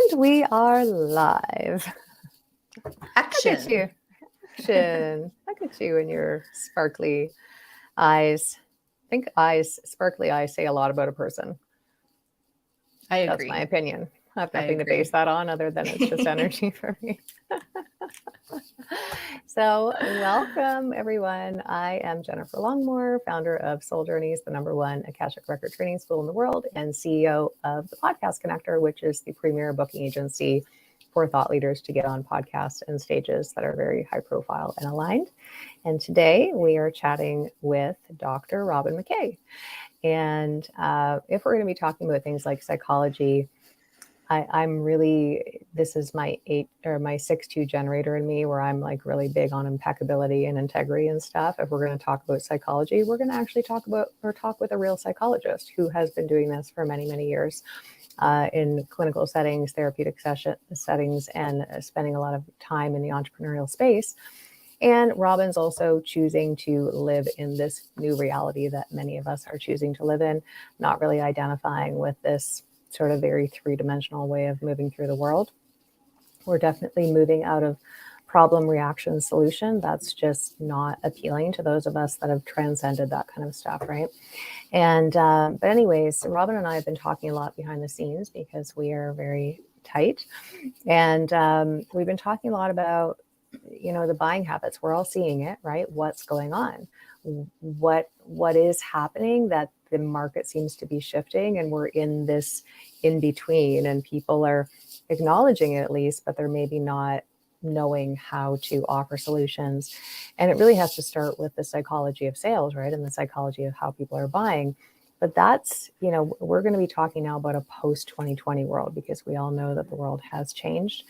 And we are live. Action. Look at you. Action. Look at you and your sparkly eyes. I think sparkly eyes say a lot about a person. I agree. That's my opinion. I have nothing to base that on other than it's just energy for me. So welcome, everyone. I am Jennifer Longmore, founder of Soul Journeys, the #1 Akashic Record training school in the world, and CEO of the Podcast Connector, which is the premier booking agency for thought leaders to get on podcasts and stages that are very high profile and aligned. And today we are chatting with Dr. Robyn McKay. And if we're going to be talking about things like psychology, this is my 6-2 generator in me, where I'm like really big on impeccability and integrity and stuff. If we're going to talk about psychology, we're going to actually talk with a real psychologist who has been doing this for many, many years in clinical settings, therapeutic settings, and spending a lot of time in the entrepreneurial space. And Robyn's also choosing to live in this new reality that many of us are choosing to live in, not really identifying with this sort of very three-dimensional way of moving through the world. We're definitely moving out of problem, reaction, solution. That's just not appealing to those of us that have transcended that kind of stuff, right? And but anyways, Robyn and I have been talking a lot behind the scenes because we are very tight, and we've been talking a lot about the buying habits. We're all seeing it, right? What's going on? What is happening that the market seems to be shifting, and we're in this in between, and people are acknowledging it at least, but they're maybe not knowing how to offer solutions. And it really has to start with the psychology of sales, right? And the psychology of how people are buying. But that's, we're going to be talking now about a post-2020 world, because we all know that the world has changed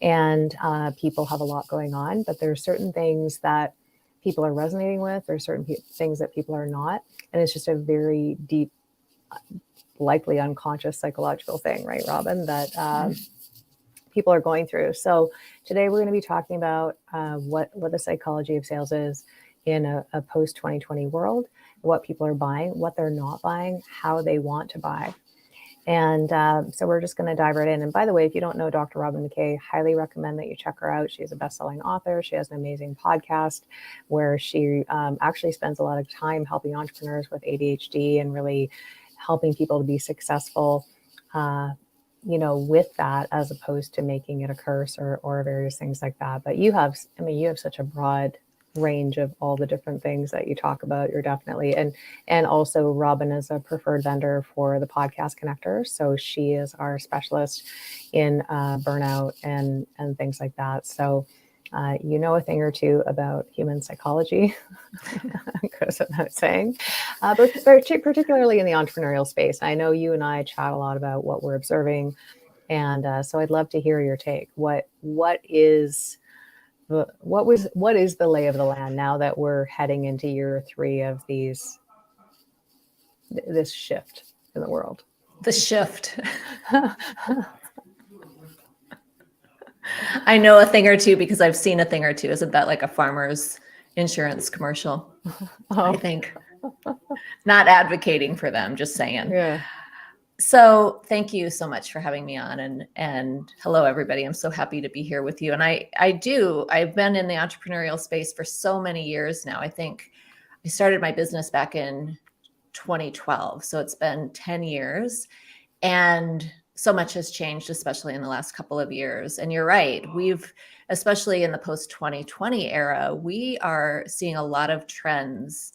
and people have a lot going on, but there are certain things that people are resonating with. There are certain things that people are not. And it's just a very deep, likely unconscious psychological thing, right, Robyn, that people are going through. So today we're going to be talking about what the psychology of sales is in a post-2020 world, what people are buying, what they're not buying, how they want to buy. And so we're just going to dive right in. And by the way, if you don't know Dr. Robyn McKay, highly recommend that you check her out. She's a best-selling author. She has an amazing podcast where she actually spends a lot of time helping entrepreneurs with ADHD and really helping people to be successful, with that, as opposed to making it a curse or various things like that. But you have such a broad range of all the different things that you talk about. You're definitely, and also Robyn is a preferred vendor for the Podcast Connector. So she is our specialist in burnout and things like that. So a thing or two about human psychology, goes without saying, but particularly in the entrepreneurial space. I know you and I chat a lot about what we're observing. And so I'd love to hear your take. What is the lay of the land now that we're heading into year 3 of this shift in the world? The shift. I know a thing or two because I've seen a thing or two. Isn't that like a farmer's insurance commercial? I think. Not advocating for them, just saying. Yeah. So thank you so much for having me on, and hello everybody. I'm so happy to be here with you. And I've been in the entrepreneurial space for so many years now. I think I started my business back in 2012. So it's been 10 years, and so much has changed, especially in the last couple of years. And you're right. Especially in the post-2020 era, we are seeing a lot of trends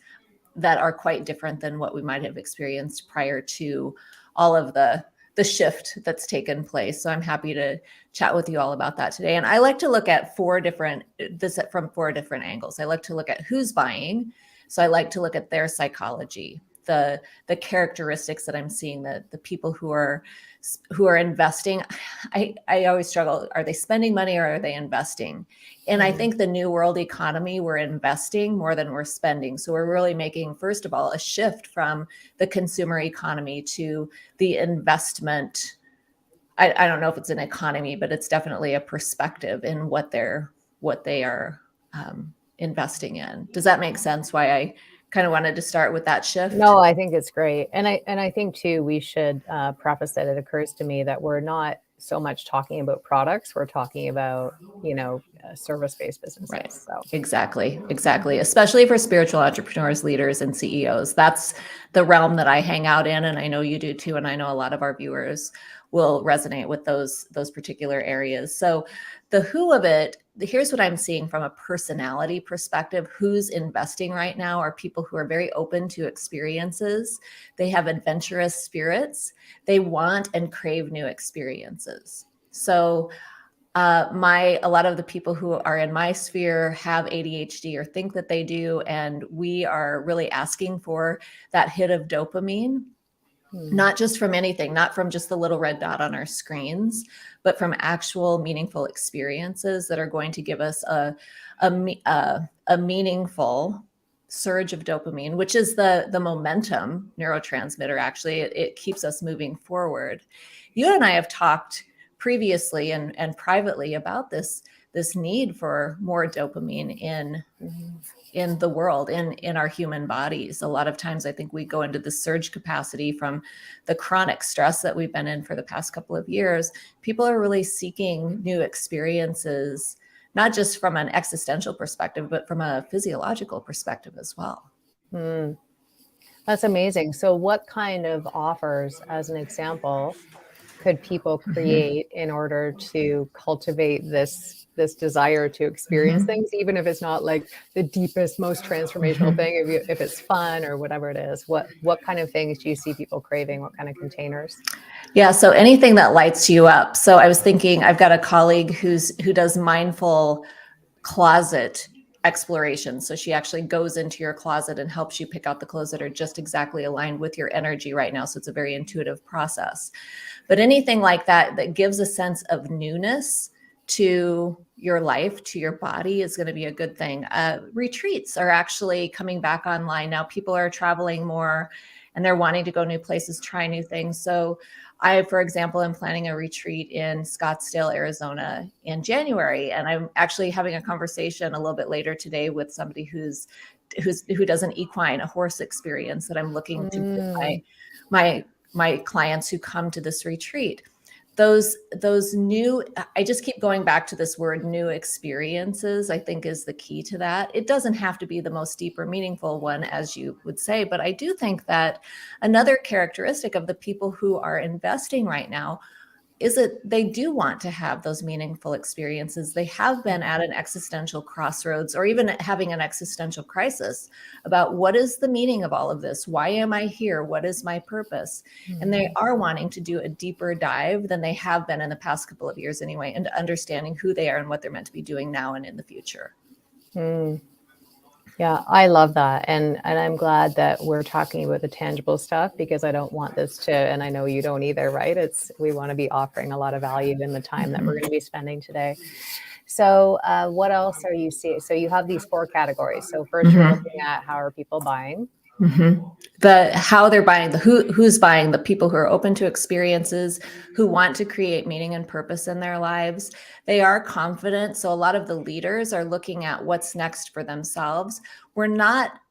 that are quite different than what we might have experienced prior to all of the shift that's taken place. So I'm happy to chat with you all about that today. And I like to look at from 4 different angles. I like to look at who's buying. So I like to look at their psychology, the characteristics that I'm seeing, the people who are investing. I always struggle. Are they spending money or are they investing? And I think the new world economy, we're investing more than we're spending. So we're really making, first of all, a shift from the consumer economy to the investment. I don't know if it's an economy, but it's definitely a perspective in what they are investing in. Does that make sense? Why I kind of wanted to start with that shift. No, I think it's great. And I think too, we should preface that it occurs to me that we're not so much talking about products. We're talking about, service-based businesses. Right. So Exactly. Especially for spiritual entrepreneurs, leaders, and CEOs. That's the realm that I hang out in. And I know you do too. And I know a lot of our viewers will resonate with those particular areas. So the who of it, here's what I'm seeing from a personality perspective. Who's investing right now are people who are very open to experiences. They have adventurous spirits. They want and crave new experiences. So a lot of the people who are in my sphere have ADHD or think that they do. And we are really asking for that hit of dopamine, not just from anything, not from just the little red dot on our screens, but from actual meaningful experiences that are going to give us a meaningful surge of dopamine, which is the momentum neurotransmitter. Actually, it keeps us moving forward. You and I have talked previously and privately about this need for more dopamine in the world, in our human bodies. A lot of times I think we go into the surge capacity from the chronic stress that we've been in for the past couple of years. People are really seeking new experiences, not just from an existential perspective, but from a physiological perspective as well. That's amazing. So what kind of offers, as an example, could people create in order to cultivate this desire to experience things, even if it's not like the deepest, most transformational thing, if it's fun or whatever it is? What kind of things do you see people craving? What kind of containers? Yeah, so anything that lights you up. So I was thinking, I've got a colleague who does mindful closet exploration. So she actually goes into your closet and helps you pick out the clothes that are just exactly aligned with your energy right now. So it's a very intuitive process. But anything like that gives a sense of newness to your life, to your body, is going to be a good thing. Retreats are actually coming back online now. People are traveling more and they're wanting to go new places, try new things. So I, for example, am planning a retreat in Scottsdale, Arizona in January. And I'm actually having a conversation a little bit later today with somebody who does an equine, a horse experience that I'm looking to give my clients who come to this retreat. Those new, I just keep going back to this word, new experiences, I think is the key to that. It doesn't have to be the most deep or meaningful one, as you would say, but I do think that another characteristic of the people who are investing right now is that they do want to have those meaningful experiences. They have been at an existential crossroads, or even having an existential crisis about what is the meaning of all of this? Why am I here? What is my purpose? And they are wanting to do a deeper dive than they have been in the past couple of years anyway, into understanding who they are and what they're meant to be doing now and in the future. Yeah, I love that. And I'm glad that we're talking about the tangible stuff, because I don't want this to, and I know you don't either, right? We want to be offering a lot of value in the time that we're going to be spending today. So what else are you seeing? So you have these 4 categories. So first you're looking at how are people buying? The how they're buying, the who's buying, the people who are open to experiences, who want to create meaning and purpose in their lives. They are confident. So a lot of the leaders are looking at what's next for themselves.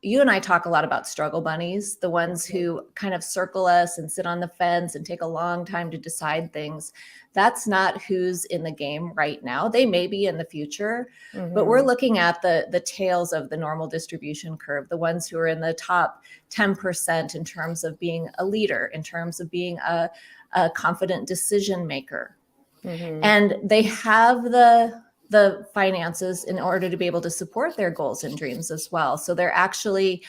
You and I talk a lot about struggle bunnies, the ones who kind of circle us and sit on the fence and take a long time to decide things. That's not who's in the game right now. They may be in the future, but we're looking at the tails of the normal distribution curve, the ones who are in the top 10% in terms of being a leader, in terms of being a confident decision maker. And they have the finances in order to be able to support their goals and dreams as well. So they're actually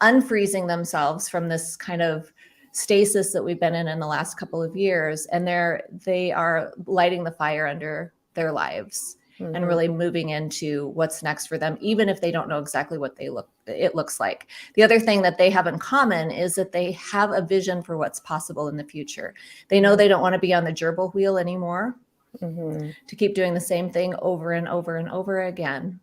unfreezing themselves from this kind of stasis that we've been in the last couple of years. And they are lighting the fire under their lives and really moving into what's next for them, even if they don't know exactly what it looks like. The other thing that they have in common is that they have a vision for what's possible in the future. They know they don't want to be on the gerbil wheel anymore, to keep doing the same thing over and over and over again.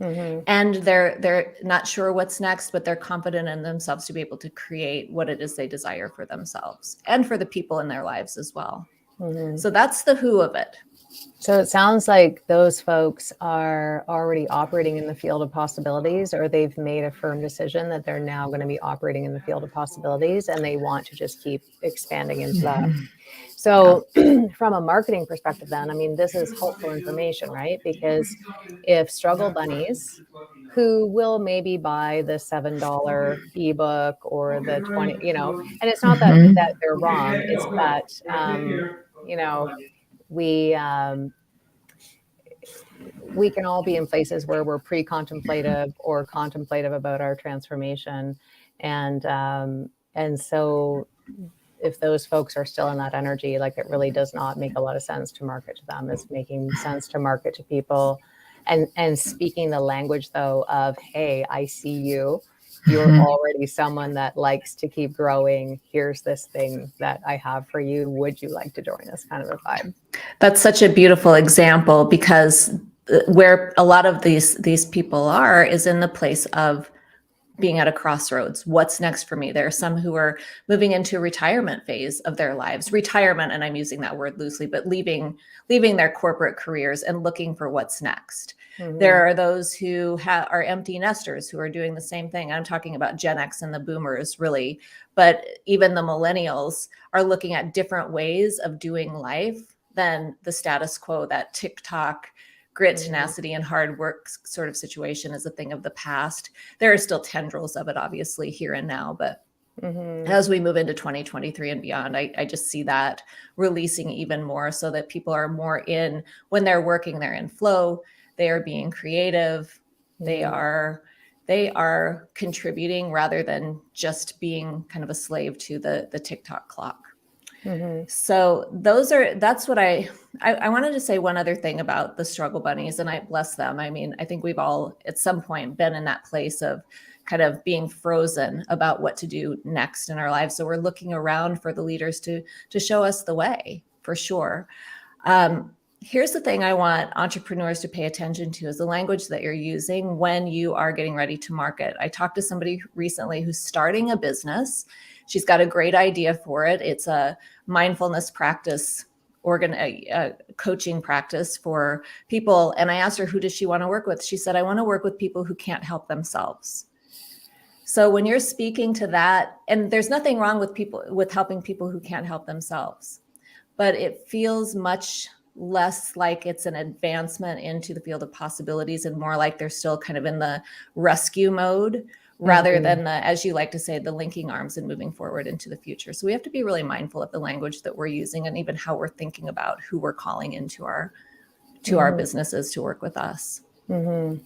And they're not sure what's next, but they're confident in themselves to be able to create what it is they desire for themselves and for the people in their lives as well. So that's the who of it. So it sounds like those folks are already operating in the field of possibilities, or they've made a firm decision that they're now going to be operating in the field of possibilities, and they want to just keep expanding into that. Mhm. Yeah. So from a marketing perspective, then, I mean, this is helpful information, right? Because if struggle bunnies who will maybe buy the $7 ebook or the 20, and it's not that Mhm. they're wrong, it's that, you know, we, we can all be in places where we're pre-contemplative or contemplative about our transformation. And so if those folks are still in that energy, like it really does not make a lot of sense to market to them. It's making sense to market to people and speaking the language though of, hey, I see you. You're Mhm. already someone that likes to keep growing. Here's this thing that I have for you. Would you like to join us? Kind of a vibe. That's such a beautiful example, because where a lot of these people are is in the place of being at a crossroads. What's next for me? There are some who are moving into a retirement phase of their lives. Retirement, and I'm using that word loosely, but leaving their corporate careers and looking for what's next. There Mm-hmm. are those who are empty nesters who are doing the same thing. I'm talking about Gen X and the boomers, really, but even the millennials are looking at different ways of doing life than the status quo. That TikTok grit, Mm-hmm. tenacity, and hard work sort of situation is a thing of the past. There are still tendrils of it, obviously, here and now, but Mm-hmm. as we move into 2023 and beyond, I just see that releasing even more, so that people are more in, when they're working, they're in flow, they are being creative, they are contributing rather than just being kind of a slave to the TikTok clock. Mm-hmm. So that's what I wanted to say one other thing about the struggle bunnies, and I bless them. I mean, I think we've all at some point been in that place of kind of being frozen about what to do next in our lives. So we're looking around for the leaders to show us the way, for sure. Here's the thing I want entrepreneurs to pay attention to is the language that you're using when you are getting ready to market. I talked to somebody recently who's starting a business. She's got a great idea for it. It's a mindfulness practice, coaching practice for people. And I asked her, who does she want to work with? She said, I want to work with people who can't help themselves. So when you're speaking to that, and there's nothing wrong with helping people who can't help themselves, but it feels much less like it's an advancement into the field of possibilities and more like they're still kind of in the rescue mode rather than the, as you like to say, the linking arms and moving forward into the future. So we have to be really mindful of the language that we're using and even how we're thinking about who we're calling into our businesses to work with us. Mm-hmm.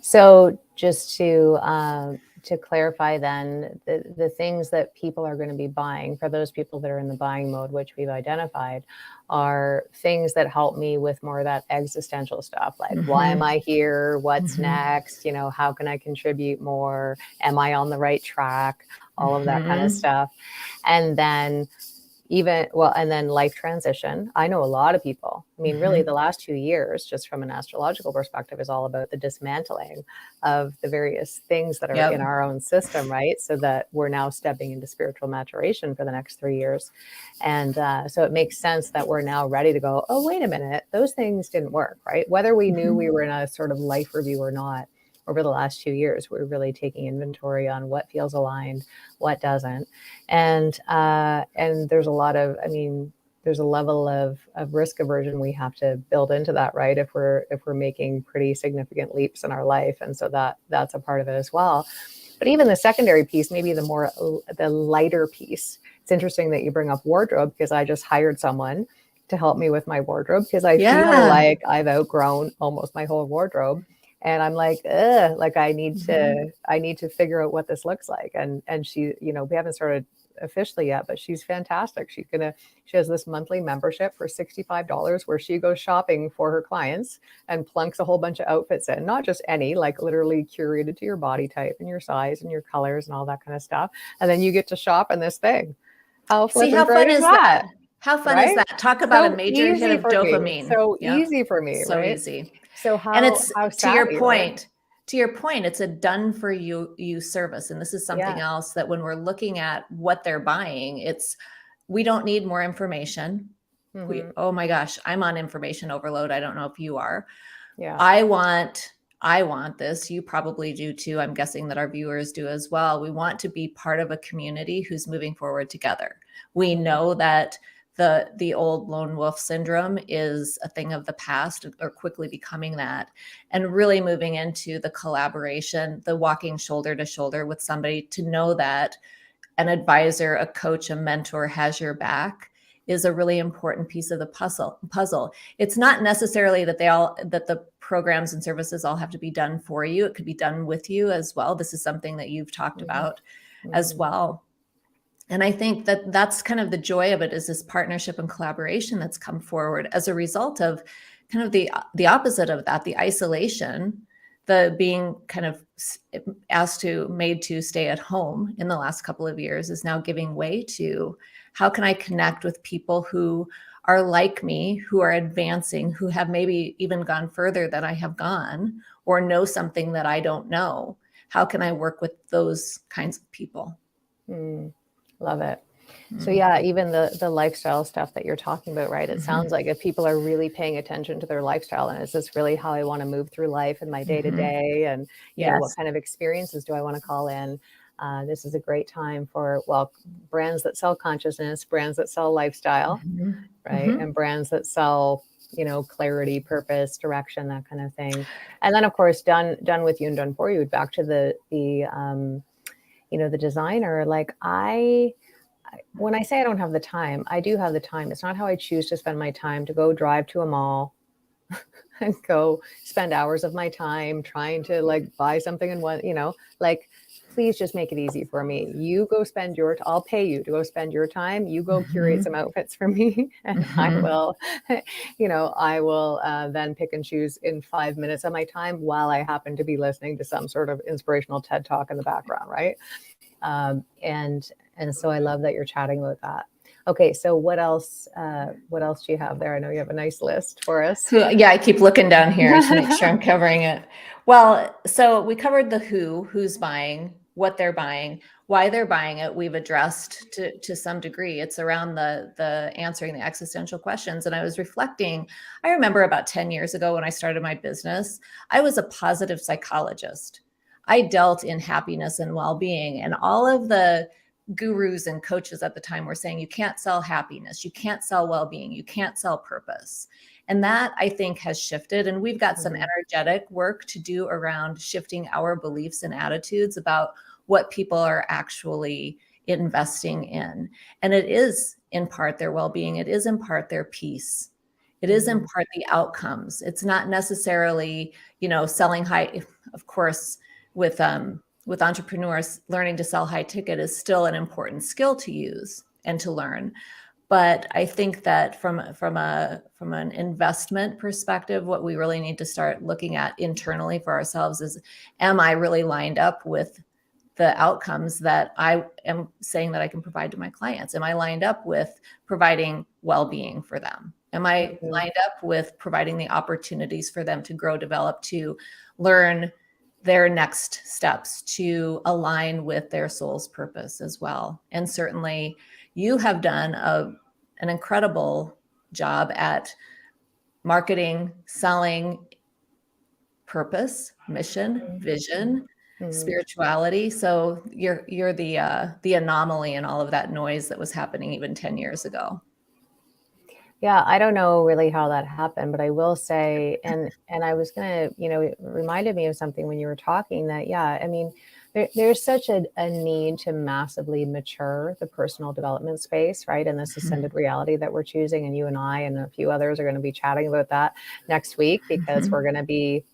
So just to clarify then, the things that people are going to be buying, for those people that are in the buying mode, which we've identified, are things that help me with more of that existential stuff, like why am I here? What's next? How can I contribute more? Am I on the right track? All of that kind of stuff. And then and then life transition. I know a lot of people. I mean, really, the last 2 years, just from an astrological perspective, is all about the dismantling of the various things that are in our own system, right? So that we're now stepping into spiritual maturation for the next 3 years. And so it makes sense that we're now ready to go, oh, wait a minute, those things didn't work, right? Whether we knew we were in a sort of life review or not, over the last 2 years, we're really taking inventory on what feels aligned, what doesn't. And there's a lot of, there's a level of risk aversion we have to build into that, right? If we're making pretty significant leaps in our life. And so that's a part of it as well. But even the secondary piece, maybe the lighter piece. It's interesting that you bring up wardrobe, because I just hired someone to help me with my wardrobe, because I feel like I've outgrown almost my whole wardrobe. And I'm like, like I need to figure out what this looks like. And she, we haven't started officially yet, but she's fantastic. She has this monthly membership for $65 where she goes shopping for her clients and plunks a whole bunch of outfits in, not just any, like literally curated to your body type and your size and your colors and all that kind of stuff. And then you get to shop in this thing. How fun is that? How fun is that? Talk about a major hit of dopamine. So easy for me, so right? easy. So how, and it's how to savvy, your point, right? to your point, it's a done for you service. And this is something else that when we're looking at what they're buying, we don't need more information. Mm-hmm. Oh my gosh, I'm on information overload. I don't know if you are. Yeah. I want this. You probably do too. I'm guessing that our viewers do as well. We want to be part of a community who's moving forward together. We know that the old lone wolf syndrome is a thing of the past, or quickly becoming that, and really moving into the collaboration, the walking shoulder to shoulder with somebody, to know that an advisor, a coach, a mentor has your back is a really important piece of the puzzle. It's not necessarily that the programs and services all have to be done for you. It could be done with you as well. This is something that you've talked about as well. And I think that that's kind of the joy of it, is this partnership and collaboration that's come forward as a result of kind of the opposite of that, the isolation, the being kind of made to stay at home in the last couple of years, is now giving way to, how can I connect with people who are like me, who are advancing, who have maybe even gone further than I have gone, or know something that I don't know? How can I work with those kinds of people? Love it. So yeah, even the lifestyle stuff that you're talking about, right? It sounds like if people are really paying attention to their lifestyle, and is this really how I want to move through life in my day to day? And, you know, what kind of experiences do I want to call in? This is a great time for, well, brands that sell consciousness, brands that sell lifestyle, right? And brands that sell, you know, clarity, purpose, direction, that kind of thing. And then of course, done with you and done for you, back to the you know, the designer. Like, when I say I don't have the time, I do have the time. It's not how I choose to spend my time, to go drive to a mall and go spend hours of my time trying to like buy something and what, you know, like, please just make it easy for me. You go spend I'll pay you to go spend your time. You go curate some outfits for me, and I will, you know, I will then pick and choose in 5 minutes of my time while I happen to be listening to some sort of inspirational TED talk in the background, right? And so I love that you're chatting about that. Okay, so what else do you have there? I know you have a nice list for us. Yeah, I keep looking down here to make sure I'm covering it. Well, so we covered the who's buying, what they're buying, why they're buying it. We've addressed to some degree. It's around the answering the existential questions. And I was reflecting, I remember about 10 years ago when I started my business, I was a positive psychologist. I dealt in happiness and well-being, and all of the gurus and coaches at the time were saying, you can't sell happiness, you can't sell well-being, you can't sell purpose. And that, I think, has shifted. And we've got some energetic work to do around shifting our beliefs and attitudes about what people are actually investing in. And it is in part their well-being. It is in part their peace. It is in part the outcomes. It's not necessarily, you know, selling high. Of course, with entrepreneurs, learning to sell high ticket is still an important skill to use and to learn. But I think that from an investment perspective, what we really need to start looking at internally for ourselves is, am I really lined up with the outcomes that I am saying that I can provide to my clients? Am I lined up with providing well-being for them? Am I lined up with providing the opportunities for them to grow, develop, to learn their next steps, to align with their soul's purpose as well? And certainly you have done an incredible job at marketing, selling purpose, mission, vision, spirituality. So you're the anomaly in all of that noise that was happening even 10 years ago. Yeah, I don't know really how that happened, but I will say, and I was gonna, you know, it reminded me of something when you were talking, that, yeah, I mean, there's such a need to massively mature the personal development space, right? And this ascended reality that we're choosing, and you and I and a few others are going to be chatting about that next week, because we're going to be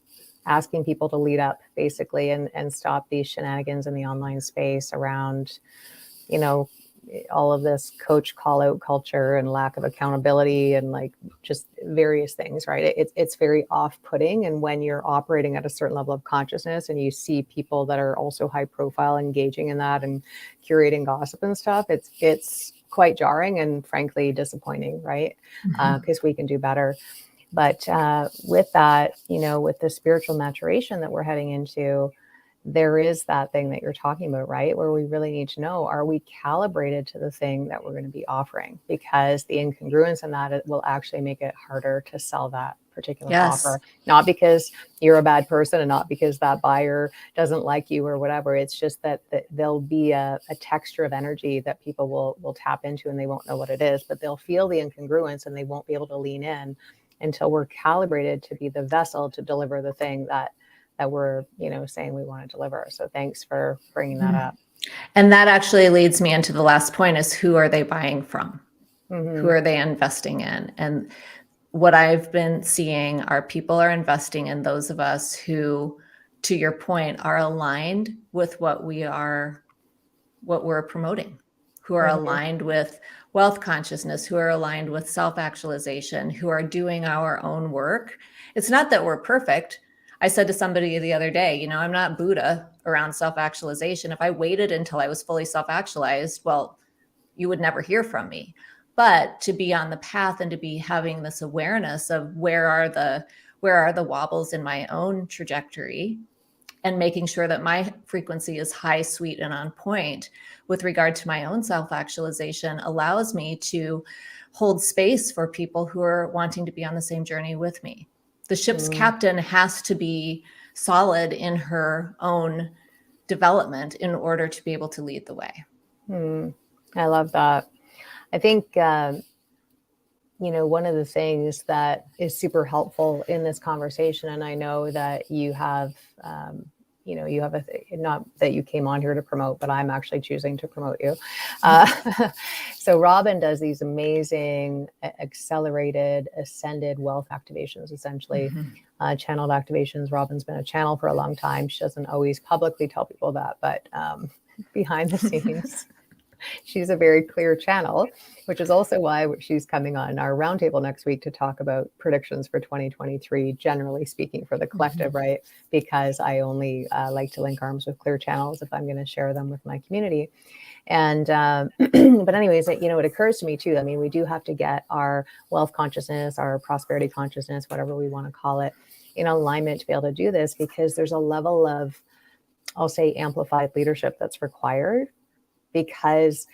asking people to lead up, basically, and stop these shenanigans in the online space around, you know, all of this coach call out culture and lack of accountability and like just various things, right? It's very off-putting. And when you're operating at a certain level of consciousness and you see people that are also high profile engaging in that and curating gossip and stuff, it's quite jarring and frankly disappointing, right? Because we can do better. But with that, you know, with the spiritual maturation that we're heading into, there is that thing that you're talking about, right? Where we really need to know, are we calibrated to the thing that we're going to be offering? Because the incongruence in that, it will actually make it harder to sell that particular Yes. offer. Not because you're a bad person and not because that buyer doesn't like you or whatever. It's just that there'll be a texture of energy that people will tap into, and they won't know what it is, but they'll feel the incongruence and they won't be able to lean in until we're calibrated to be the vessel to deliver the thing that we're, saying we want to deliver. So thanks for bringing that up. And that actually leads me into the last point, is who are they buying from? Mm-hmm. Who are they investing in? And what I've been seeing are people are investing in those of us who, to your point, are aligned with what we're promoting, who are Mm-hmm. aligned with wealth consciousness, who are aligned with self-actualization, who are doing our own work. It's not that we're perfect. I said to somebody the other day, I'm not Buddha around self-actualization. If I waited until I was fully self-actualized, well, you would never hear from me. But to be on the path and to be having this awareness of where are the wobbles in my own trajectory, and making sure that my frequency is high, sweet, and on point with regard to my own self-actualization allows me to hold space for people who are wanting to be on the same journey with me. The ship's captain has to be solid in her own development in order to be able to lead the way. I love that. I think, one of the things that is super helpful in this conversation, and I know that you have, not that you came on here to promote, but I'm actually choosing to promote you. So Robyn does these amazing accelerated, ascended wealth activations, essentially channeled activations. Robyn's been a channel for a long time. She doesn't always publicly tell people that, but behind the scenes, she's a very clear channel, which is also why she's coming on our roundtable next week to talk about predictions for 2023, generally speaking, for the collective, right? Because I only like to link arms with clear channels if I'm going to share them with my community. And, but anyways, it occurs to me too, I mean, we do have to get our wealth consciousness, our prosperity consciousness, whatever we want to call it, in alignment to be able to do this, because there's a level of, I'll say, amplified leadership that's required, because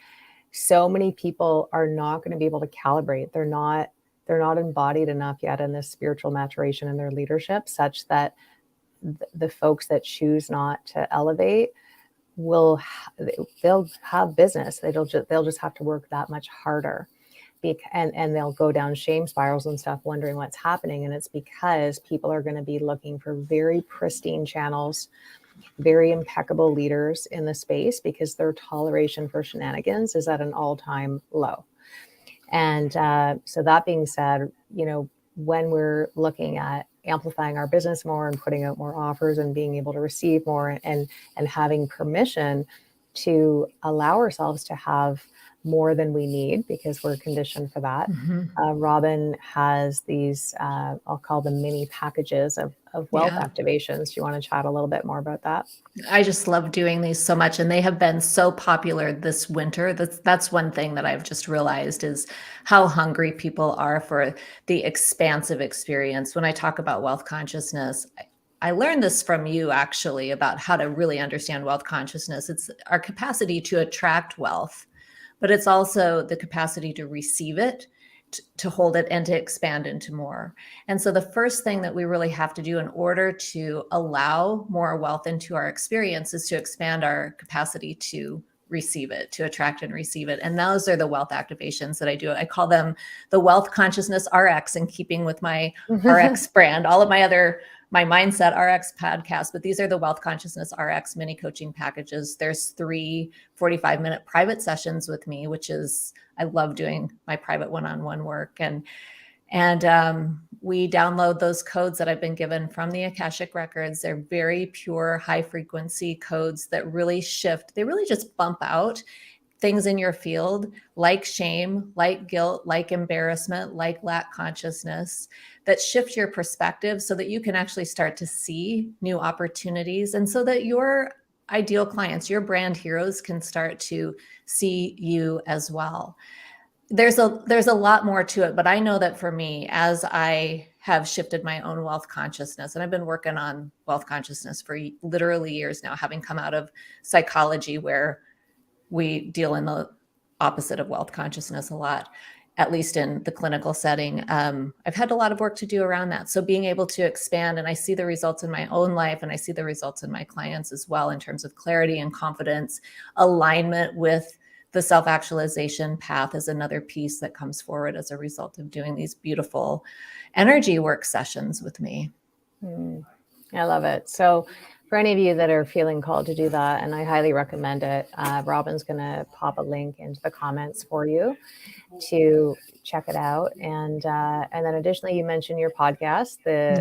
so many people are not going to be able to calibrate. They're not embodied enough yet in this spiritual maturation in their leadership, such that the folks that choose not to elevate they'll have business. They'll just have to work that much harder, and they'll go down shame spirals and stuff, wondering what's happening. And it's because people are going to be looking for very pristine channels, very impeccable leaders in the space, because their toleration for shenanigans is at an all-time low. And so that being said, when we're looking at amplifying our business more and putting out more offers and being able to receive more and having permission to allow ourselves to have more than we need, because we're conditioned for that. Robyn has these, I'll call them mini packages of wealth activations. Do you want to chat a little bit more about that? I just love doing these so much, and they have been so popular this winter. That's one thing that I've just realized, is how hungry people are for the expansive experience. When I talk about wealth consciousness, I learned this from you actually, about how to really understand wealth consciousness. It's our capacity to attract wealth, but it's also the capacity to receive it, to hold it, and to expand into more. And so the first thing that we really have to do in order to allow more wealth into our experience is to expand our capacity to receive it, to attract and receive it. And those are the wealth activations that I do. I call them the Wealth Consciousness RX, in keeping with my RX brand, all of my Mindset RX podcast, but these are the Wealth Consciousness RX mini coaching packages. There's 3 45-minute private sessions with me, which is, I love doing my private one-on-one work. And we download those codes that I've been given from the Akashic Records. They're very pure, high frequency codes that really shift. They really just bump out things in your field, like shame, like guilt, like embarrassment, like lack consciousness, that shift your perspective so that you can actually start to see new opportunities, and so that your ideal clients, your brand heroes, can start to see you as well. There's a lot more to it, but I know that for me, as I have shifted my own wealth consciousness. And I've been working on wealth consciousness for literally years now, having come out of psychology, where we deal in the opposite of wealth consciousness a lot, at least in the clinical setting. I've had a lot of work to do around that. So being able to expand, and I see the results in my own life, and I see the results in my clients as well, in terms of clarity and confidence, alignment with the self-actualization path is another piece that comes forward as a result of doing these beautiful energy work sessions with me. I love it. So for any of you that are feeling called to do that, and I highly recommend it, Robyn's going to pop a link into the comments for you to check it out. And then additionally, you mentioned your podcast, the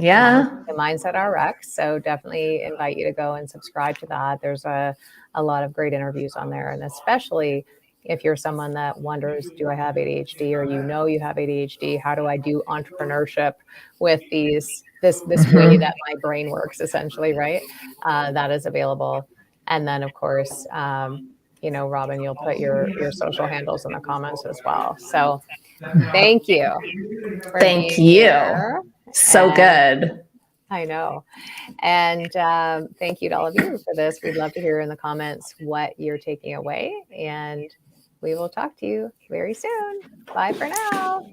Mindset RX. So definitely invite you to go and subscribe to that. There's a lot of great interviews on there. And especially if you're someone that wonders, do I have ADHD, or you have ADHD, how do I do entrepreneurship with this way that my brain works, essentially, right? That is available. And then, of course, Robyn, you'll put your social handles in the comments as well. So thank you. Thank you. Here. So good. I know. And thank you to all of you for this. We'd love to hear in the comments what you're taking away, and we will talk to you very soon. Bye for now.